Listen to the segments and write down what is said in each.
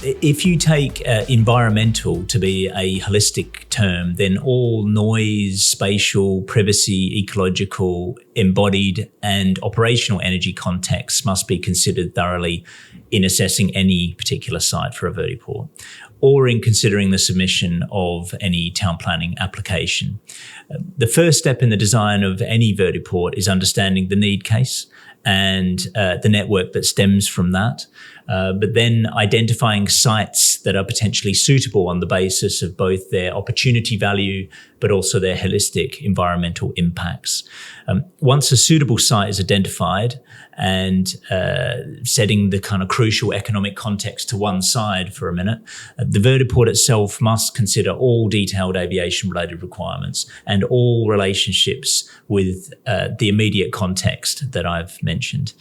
If you take environmental to be a holistic term, then all noise, spatial, privacy, ecological, embodied and operational energy contexts must be considered thoroughly in assessing any particular site for a vertiport, or in considering the submission of any town planning application. The first step in the design of any vertiport is understanding the need case and the network that stems from that, but then identifying sites that are potentially suitable on the basis of both their opportunity value, but also their holistic environmental impacts. Once a suitable site is identified and setting the kind of crucial economic context to one side for a minute, the vertiport itself must consider all detailed aviation-related requirements and all relationships with the immediate context that I've mentioned.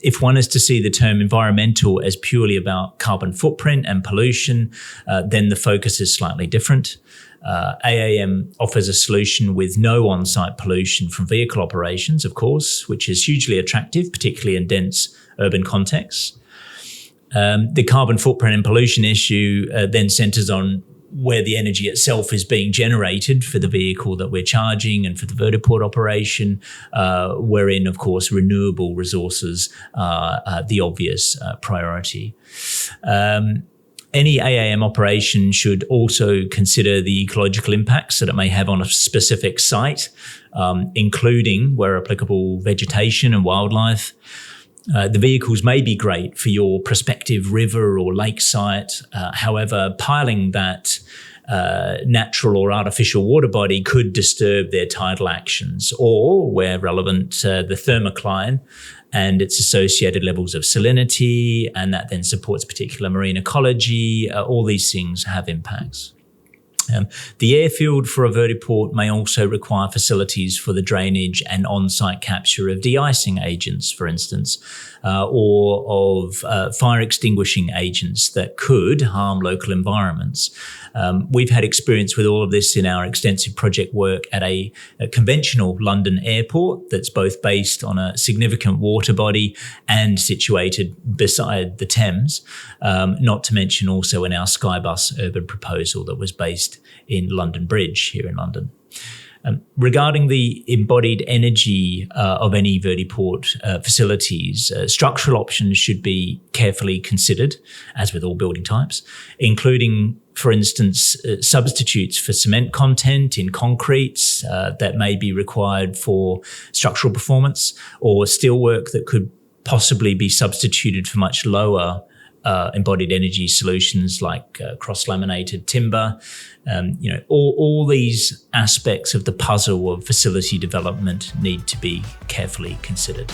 If one is to see the term environmental as purely about carbon footprint and pollution, then the focus is slightly different. AAM offers a solution with no on-site pollution from vehicle operations, of course, which is hugely attractive, particularly in dense urban contexts. The carbon footprint and pollution issue then centres on where the energy itself is being generated for the vehicle that we're charging and for the vertiport operation, wherein, of course, renewable resources are the obvious priority. Any AAM operation should also consider the ecological impacts that it may have on a specific site, including, where applicable, vegetation and wildlife. The vehicles may be great for your prospective river or lake site. However, piling that natural or artificial water body could disturb their tidal actions, or, where relevant, the thermocline and its associated levels of salinity, and that then supports particular marine ecology. All these things have impacts. The airfield for a vertiport may also require facilities for the drainage and on-site capture of de-icing agents, for instance, or of fire extinguishing agents that could harm local environments. We've had experience with all of this in our extensive project work at a conventional London airport that's both based on a significant water body and situated beside the Thames, not to mention also in our Skybus urban proposal that was based in London Bridge here in London. Regarding the embodied energy of any vertiport facilities, structural options should be carefully considered, as with all building types, including, for instance, substitutes for cement content in concretes that may be required for structural performance, or steelwork that could possibly be substituted for much lower embodied energy solutions like cross-laminated timber. All these aspects of the puzzle of facility development need to be carefully considered.